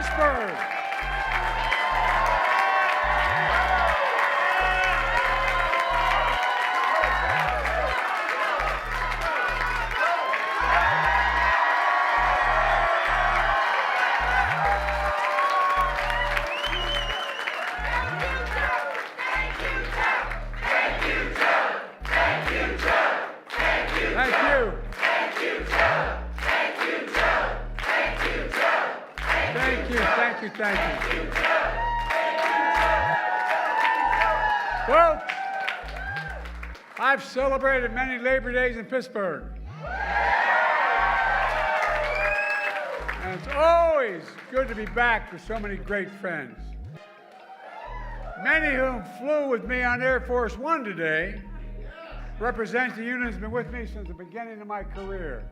Pittsburgh. Thank you. Well, I've celebrated many Labor Days in Pittsburgh. And it's always good to be back with so many great friends. Many of whom flew with me on Air Force One today represent the unit that's been with me since the beginning of my career.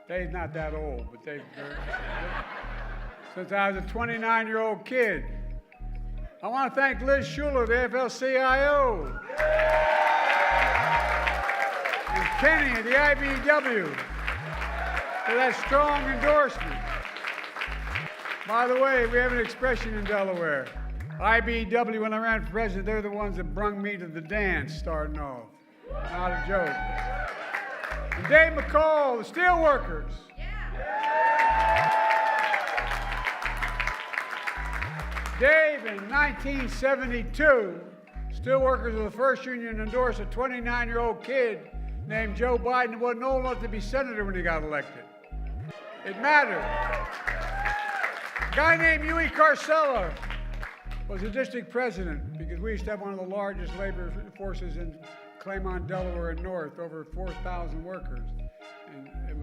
Dave's not that old, but since I was a 29-year-old kid. I want to thank Liz Schuler, the AFL-CIO, and Kenny at the IBEW for that strong endorsement. By the way, we have an expression in Delaware. IBEW, when I ran for president, they're the ones that brung me to the dance starting off. Not a joke. And Dave McCall, the Steelworkers. Dave, in 1972, Steelworkers were the first union to endorse a 29-year-old kid named Joe Biden who wasn't old enough to be senator when he got elected. It mattered. A guy named Huey Carcella was the district president because we used to have one of the largest labor forces in Claymont, Delaware, and North, over 4,000 workers. And it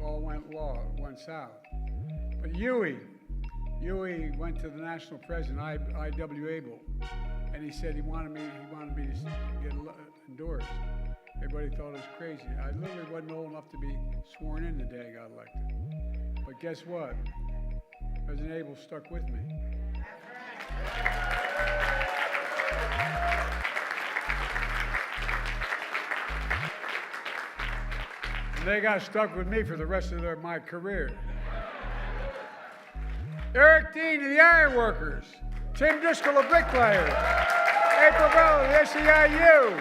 all went south. But Huey went to the national president, I.W. Abel, and he said he wanted me to get endorsed. Everybody thought it was crazy. I literally wasn't old enough to be sworn in the day I got elected. But guess what? President Abel stuck with me. And they got stuck with me for the rest of my career. Eric Dean of the Ironworkers, Tim Driscoll of Bricklayers, April Bell of the SEIU,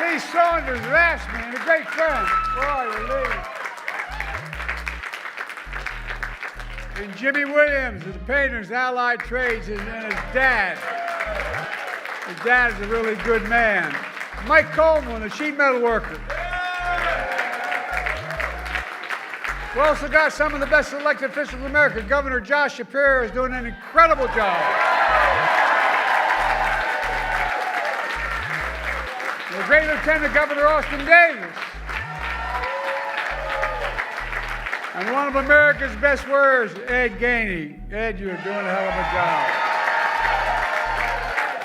Lee Saunders of AFSCME, and a great friend. Where are you, Lee? And Jimmy Williams of the Painters, Allied Trades, and his dad. His dad is a really good man. Mike Coleman, a sheet metal worker. We also got some of the best elected officials in America. Governor Josh Shapiro is doing an incredible job. The great Lieutenant Governor Austin Davis. And one of America's best words, Ed Gainey. Ed, you're doing a hell of a job.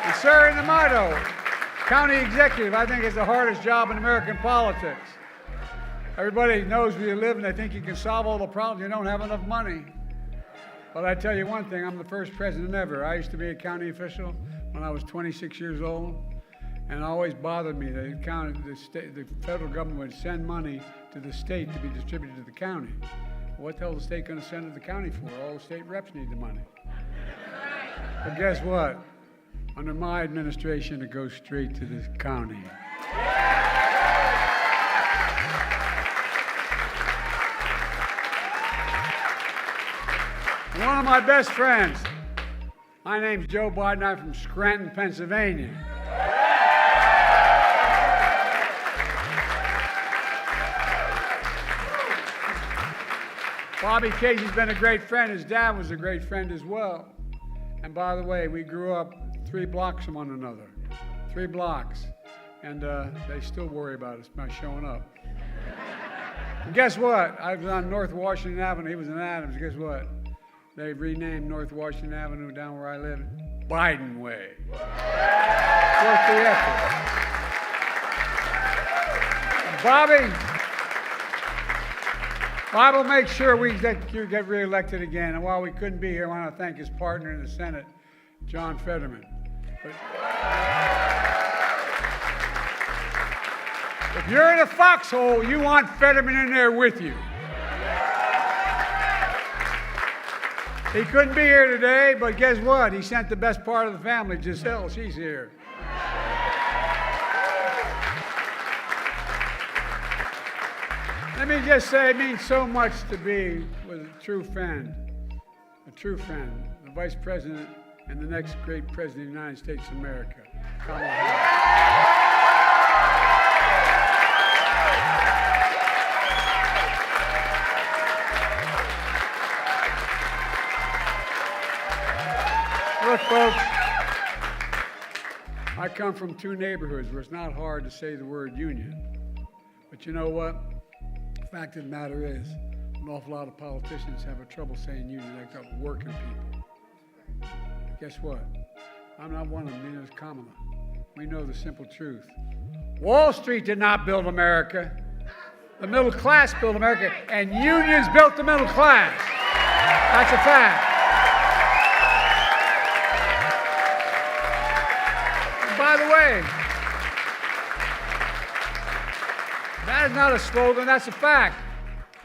And Sarah D'Amato, county executive. I think it's the hardest job in American politics. Everybody knows where you live and they think you can solve all the problems. You don't have enough money. But I tell you one thing, I'm the first president ever. I used to be a county official when I was 26 years old, and it always bothered me that the federal government would send money to the state to be distributed to the county. What the hell is the state going to send it to the county for? All the state reps need the money. But guess what? Under my administration, it goes straight to the county. One of my best friends, my name's Joe Biden, I'm from Scranton, Pennsylvania. Bobby Casey's been a great friend. His dad was a great friend as well. And by the way, we grew up 3 blocks from one another. 3 blocks. And they still worry about us by showing up. And guess what? I was on North Washington Avenue. He was in Adams. Guess what? They renamed North Washington Avenue down where I live, Biden Way. Worth the effort. Bob will make sure we get reelected again. And while we couldn't be here, I want to thank his partner in the Senate, John Fetterman. If you're in a foxhole, you want Fetterman in there with you. He couldn't be here today, but guess what? He sent the best part of the family, Giselle. She's here. Let me just say, it means so much to be with a true friend, the Vice President and the next great President of the United States of America, Kamala. Look, folks, I come from two neighborhoods where it's not hard to say the word union. But you know what? The fact of the matter is, an awful lot of politicians have a trouble saying union. They got working people. Guess what? I'm not one of them, neither is Kamala. We know the simple truth. Wall Street did not build America. The middle class built America, and unions built the middle class. That's a fact. By the way, that is not a slogan, that's a fact.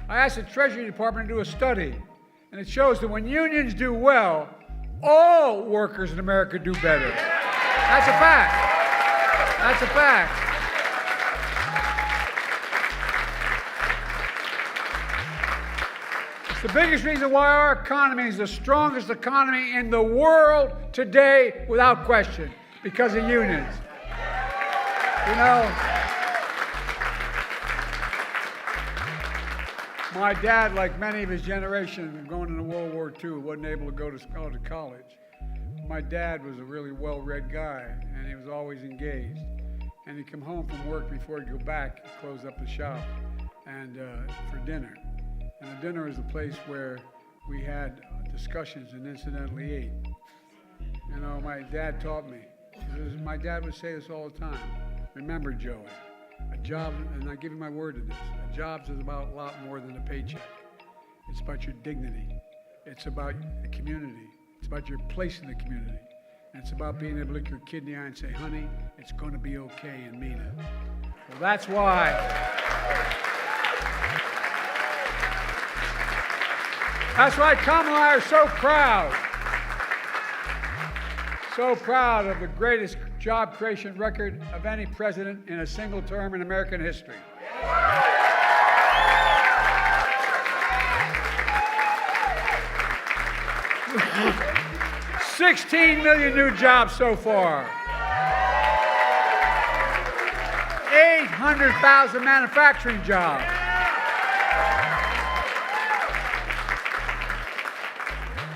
I asked the Treasury Department to do a study, and it shows that when unions do well, all workers in America do better. That's a fact. That's a fact. It's the biggest reason why our economy is the strongest economy in the world today, without question. Because of unions. You know, my dad, like many of his generation, going into World War II, wasn't able to go to college. My dad was a really well-read guy, and he was always engaged. And he'd come home from work before he'd go back, close up the shop, and for dinner. And the dinner was a place where we had discussions and incidentally ate. You know, my dad taught me. My dad would say this all the time. Remember, Joey, a job, and I give you my word to this, a job is about a lot more than a paycheck. It's about your dignity. It's about the community. It's about your place in the community. And it's about being able to look your kid in the eye and say, honey, it's going to be okay, and mean it. Well, that's why. That's why Kamala and I are so proud. So proud of the greatest job creation record of any president in a single term in American history. 16 million new jobs so far. 800,000 manufacturing jobs.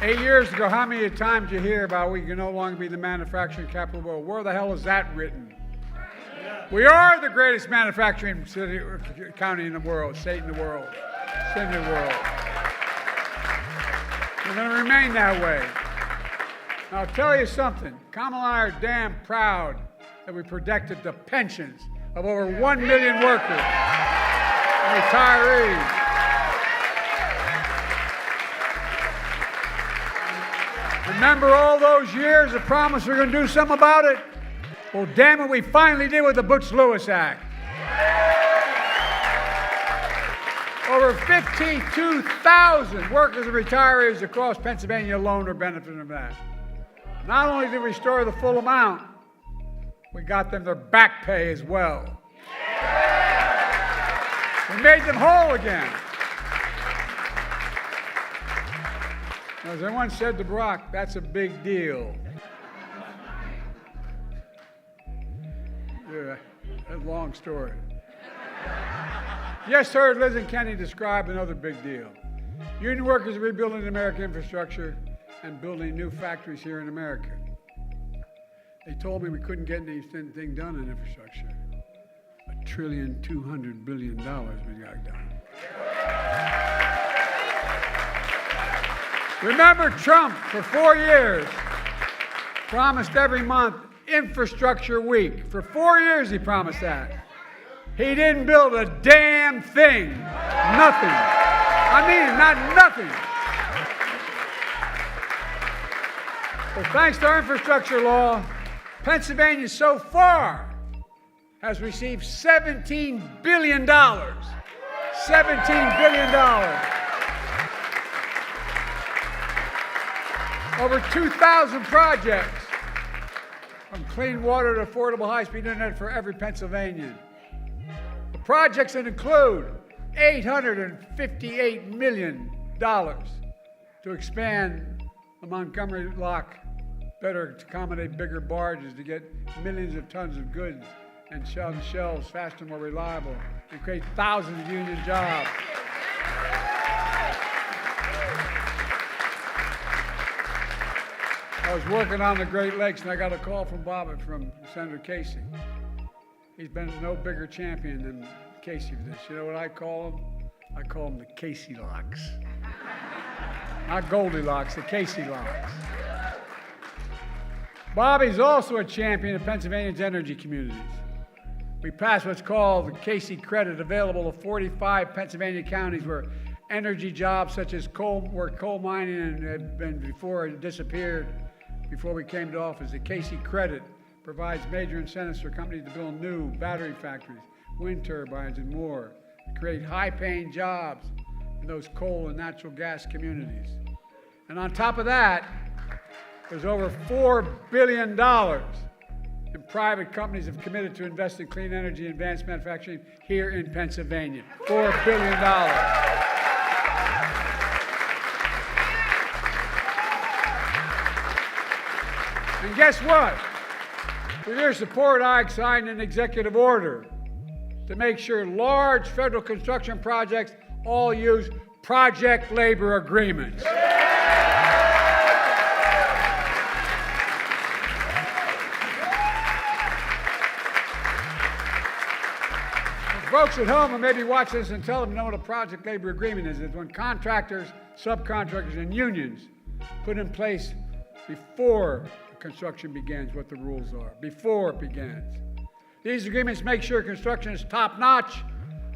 Eight years ago, how many times did you hear about we can no longer be the manufacturing capital of the world? Where the hell is that written? We are the greatest manufacturing city, county in the world, state in the world, city in the world. We're going to remain that way. Now, I'll tell you something. Kamala and I are damn proud that we protected the pensions of over 1 million workers and retirees. Remember all those years of promise we're going to do something about it? Well, damn it, we finally did with the Butch-Lewis Act. Over 52,000 workers and retirees across Pennsylvania alone are benefiting from that. Not only did we restore the full amount, we got them their back pay as well. We made them whole again. As I once said to Barack, that's a big deal. Yeah, that's a long story. Just heard Liz and Kenny describe another big deal. Union workers are rebuilding the American infrastructure and building new factories here in America. They told me we couldn't get anything done in infrastructure. $1.2 trillion we got done. Remember Trump, for 4 years, promised every month Infrastructure Week. For 4 years he promised that. He didn't build a damn thing. Nothing. I mean, not nothing. But thanks to our infrastructure law, Pennsylvania so far has received $17 billion. $17 billion. Over 2,000 projects, from clean water to affordable high-speed internet for every Pennsylvanian. The projects that include $858 million to expand the Montgomery Lock better to accommodate bigger barges to get millions of tons of goods and shelves faster, more reliable, and create thousands of union jobs. I was working on the Great Lakes, and I got a call from Senator Casey. He's been no bigger champion than Casey for this. You know what I call him? I call him the Casey Locks. Not Goldilocks, the Casey Locks. Bobby's also a champion of Pennsylvania's energy communities. We passed what's called the Casey Credit, available to 45 Pennsylvania counties where energy jobs such as coal mining had been before it disappeared before we came to office. The Casey Credit provides major incentives for companies to build new battery factories, wind turbines, and more, to create high-paying jobs in those coal and natural gas communities. And on top of that, there's over $4 billion in private companies have committed to invest in clean energy and advanced manufacturing here in Pennsylvania. $4 billion. And guess what? With your support, I signed an executive order to make sure large federal construction projects all use project labor agreements. Folks at home who maybe watch this and tell them know what a project labor agreement is. It's when contractors, subcontractors, and unions put in place before construction begins what the rules are, before it begins. These agreements make sure construction is top-notch,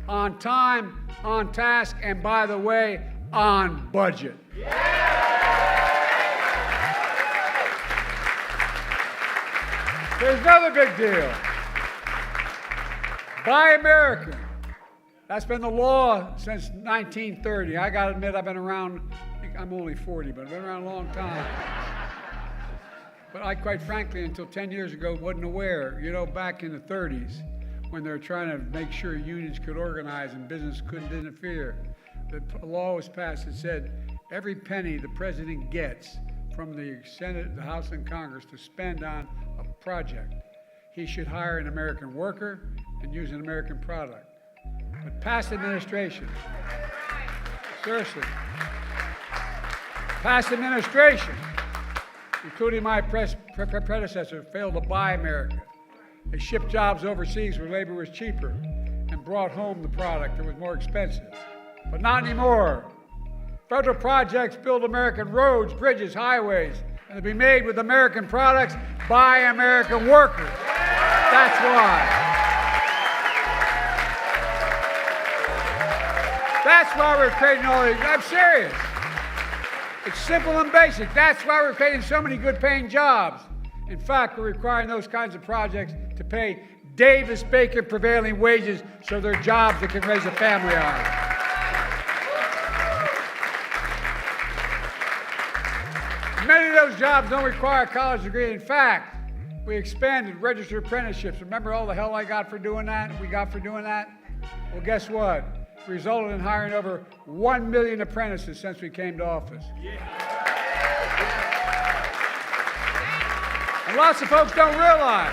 on time, on task, and by the way, on budget. There's another big deal. Buy American. That's been the law since 1930. I got to admit, I've been around, I'm only 40, but I've been around a long time. But I, quite frankly, until 10 years ago, wasn't aware. You know, back in the 30s, when they were trying to make sure unions could organize and business couldn't interfere, the law was passed that said every penny the president gets from the Senate, the House, and Congress to spend on a project, he should hire an American worker and use an American product. But past administration, seriously, past administration, including my predecessor, failed to buy America. They shipped jobs overseas where labor was cheaper and brought home the product that was more expensive. But not anymore. Federal projects build American roads, bridges, highways, and they'll be made with American products by American workers. That's why. That's why we're creating all these. I'm serious. It's simple and basic. That's why we're creating so many good-paying jobs. In fact, we're requiring those kinds of projects to pay Davis-Bacon prevailing wages so they're jobs that can raise a family on. Many of those jobs don't require a college degree. In fact, we expanded registered apprenticeships. Remember all the hell I got for doing that? Well, guess what? Resulted in hiring over 1 million apprentices since we came to office. And lots of folks don't realize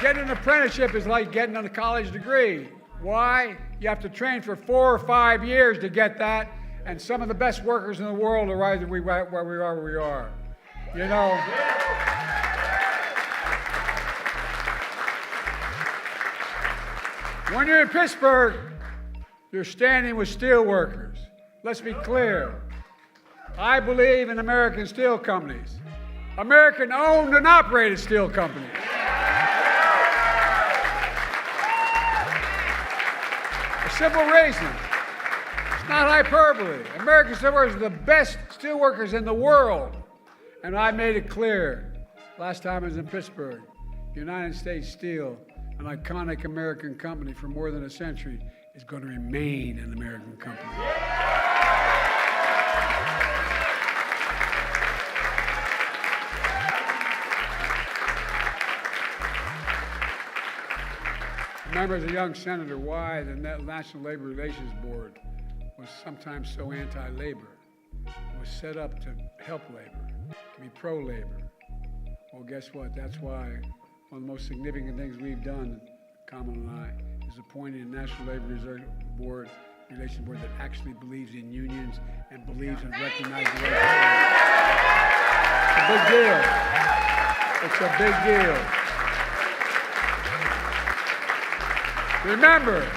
getting an apprenticeship is like getting a college degree. Why? You have to train for 4 or 5 years to get that, and some of the best workers in the world are right where we are. You know? When you're in Pittsburgh, you're standing with steel workers. Let's be clear. I believe in American steel companies. American-owned and operated steel companies. A simple reason. It's not hyperbole. American steelworkers are the best steelworkers in the world. And I made it clear last time I was in Pittsburgh. United States Steel, an iconic American company for more than a century, is going to remain an American company. remember as a young senator why the National Labor Relations Board was sometimes so anti-labor. It was set up to help labor, to be pro-labor. Well, guess what? That's why one of the most significant things we've done, Kamala and I, is appointing a National Labor Relations Board that actually believes in unions and believes in recognizing the rights of labor. It's a big deal. It's a big deal. Remember,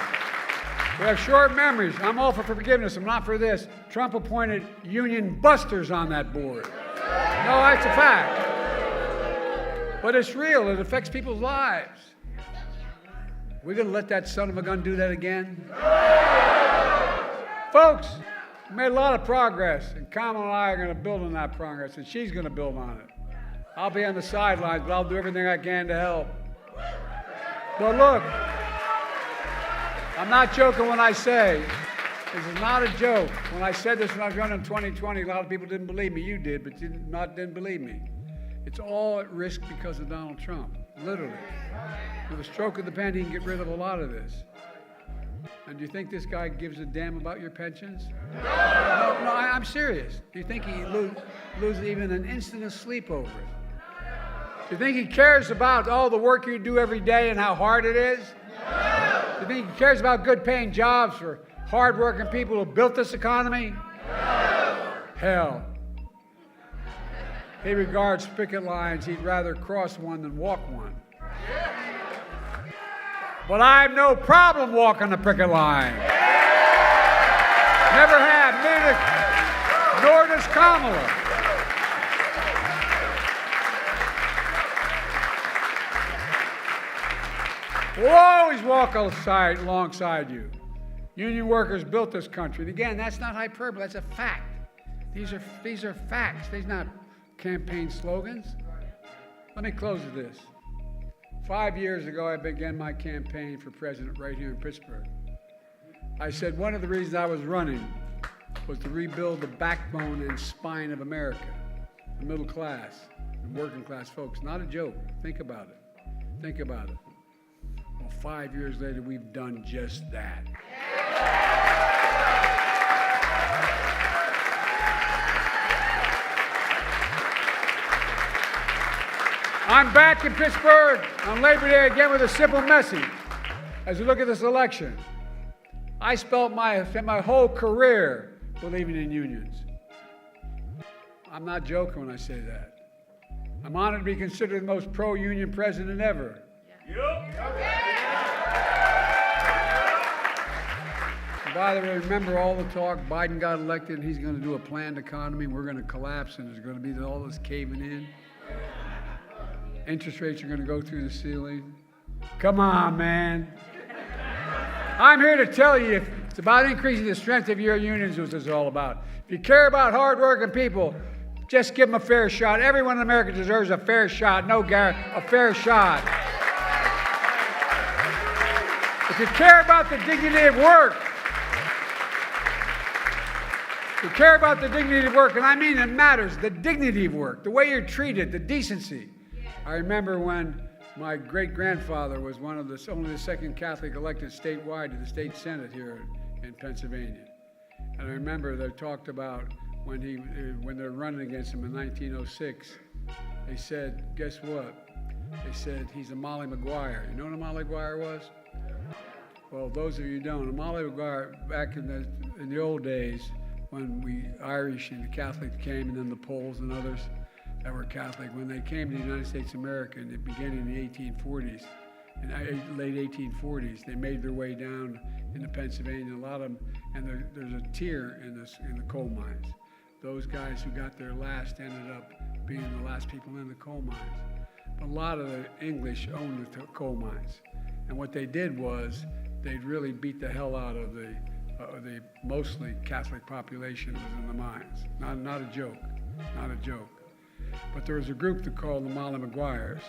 we have short memories. I'm all for forgiveness. I'm not for this. Trump appointed union busters on that board. No, that's a fact. But it's real. It affects people's lives. We're going to let that son of a gun do that again? Folks, we made a lot of progress, and Kamala and I are going to build on that progress, and she's going to build on it. I'll be on the sidelines, but I'll do everything I can to help. But look, I'm not joking when I say, this is not a joke. When I said this when I was running in 2020, a lot of people didn't believe me. You did, but didn't believe me. It's all at risk because of Donald Trump, literally. With a stroke of the pen, he can get rid of a lot of this. And do you think this guy gives a damn about your pensions? No, I'm serious. Do you think he loses even an instant of sleep over it? Do you think he cares about all the work you do every day and how hard it is? No. Do you think he cares about good paying jobs for hard-working people who built this economy? No. Hell. He regards picket lines. He'd rather cross one than walk one. But I have no problem walking the picket line. Never have, neither, nor does Kamala. We'll always walk alongside you. Union workers built this country. And again, that's not hyperbole, that's a fact. These are facts. These are not campaign slogans. Let me close with this. 5 years ago, I began my campaign for president right here in Pittsburgh. I said one of the reasons I was running was to rebuild the backbone and spine of America, the middle class and working class folks. Not a joke. Think about it. Think about it. Well, 5 years later, we've done just that. I'm back in Pittsburgh on Labor Day again with a simple message. As we look at this election, I spent my whole career believing in unions. I'm not joking when I say that. I'm honored to be considered the most pro-union president ever. And by the way, remember all the talk, Biden got elected and he's going to do a planned economy, we're going to collapse and there's going to be all this caving in. Interest rates are going to go through the ceiling. Come on, man. I'm here to tell you it's about increasing the strength of your unions, what this is all about. If you care about hardworking people, just give them a fair shot. Everyone in America deserves a fair shot. A fair shot. If you care about the dignity of work, and I mean it matters, the dignity of work, the way you're treated, the decency. I remember when my great-grandfather was only the second Catholic elected statewide to the state Senate here in Pennsylvania. And I remember they talked about when they were running against him in 1906, they said, guess what? They said, he's a Molly Maguire. You know what a Molly Maguire was? Well, those of you who don't, a Molly Maguire, back in the old days, when we Irish and the Catholics came, and then the Poles and others that were Catholic, when they came to the United States of America in the beginning of the 1840s, in the late 1840s, they made their way down into Pennsylvania, a lot of them, and there's a tier in the coal mines. Those guys who got there last ended up being the last people in the coal mines. But a lot of the English owned the coal mines. And what they did was they'd really beat the hell out of the mostly Catholic population that was in the mines. Not a joke, not a joke. But there was a group that called the Molly Maguires.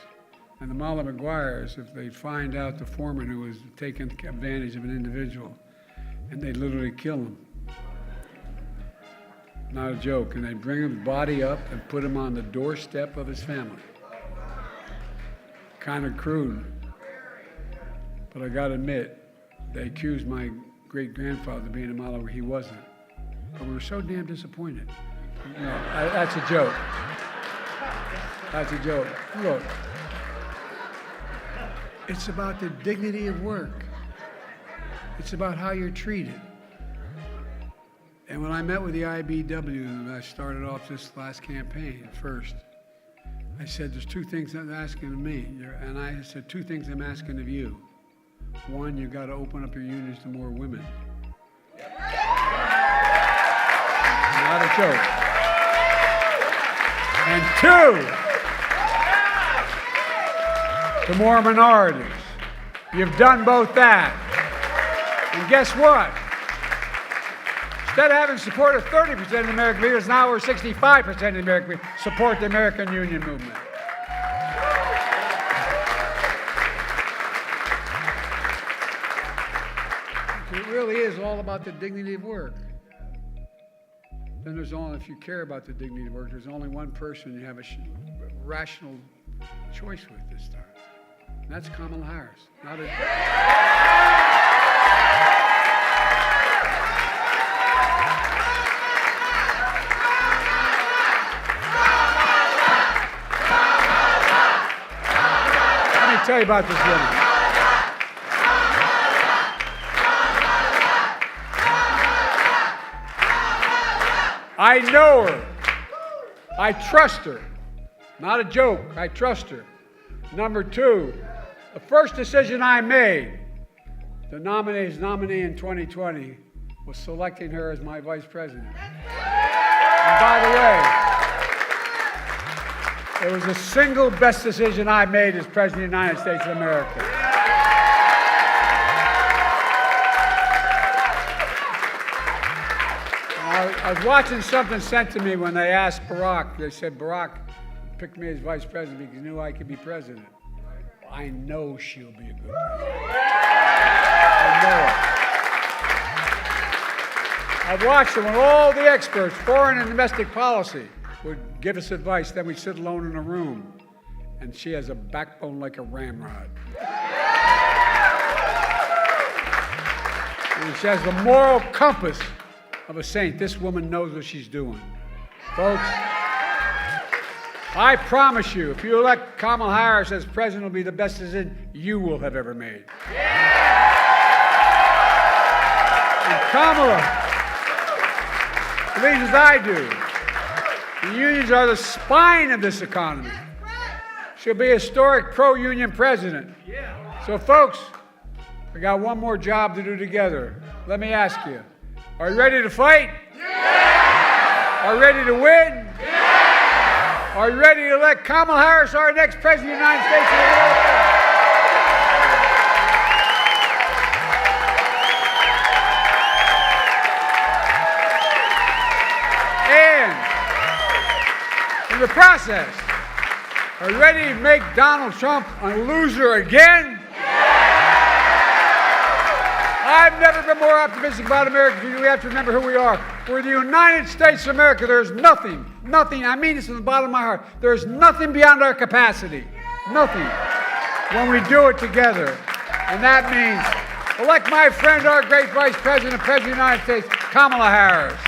And the Molly Maguires, if they find out the foreman who was taking advantage of an individual, and they'd literally kill him. Not a joke. And they'd bring his body up and put him on the doorstep of his family. Kind of crude. But I got to admit, they accused my great-grandfather of being a model where he wasn't. But we were so damn disappointed. No, that's a joke. That's a joke. Look, it's about the dignity of work. It's about how you're treated. And when I met with the IBW, I started off this last campaign first. I said, there's two things I'm asking of me. And I said, two things I'm asking of you. One, you've got to open up your unions to more women. Not a joke. And two, to more minorities. You've done both that. And guess what? Instead of having support of 30% of the American leaders, now we're 65% of the American leaders support the American union movement. It really is all about the dignity of work. Then there's only, if you care about the dignity of work, there's only one person you have a rational choice with this time. And that's Kamala Harris. Not a... Let me tell you about this woman. I know her. I trust her. Not a joke. I trust her. Number two, the first decision I made to nominate his nominee in 2020 was selecting her as my vice president. And by the way, it was the single best decision I made as President of the United States of America. I was watching something sent to me when they asked Barack. They said, Barack picked me as vice president because he knew I could be president. Well, I know she'll be a good president. I know it. I've watched her when all the experts, foreign and domestic policy, would give us advice. Then we'd sit alone in a room, and she has a backbone like a ramrod. And she has the moral compass of a saint. This woman knows what she's doing. Folks, I promise you, if you elect Kamala Harris as president, it'll be the best decision you will have ever made. And Kamala believes as I do. The unions are the spine of this economy. She'll be a historic pro-union president. So folks, we got one more job to do together. Let me ask you, are you ready to fight? Yeah! Are you ready to win? Yeah! Are you ready to elect Kamala Harris our next president of the United States of America? And in the process, are you ready to make Donald Trump a loser again? I've never been more optimistic about America because we have to remember who we are. We're the United States of America. There's nothing, I mean this from the bottom of my heart, there's nothing beyond our capacity. Nothing. When we do it together. And that means elect my friend, our great Vice President, President of the United States, Kamala Harris.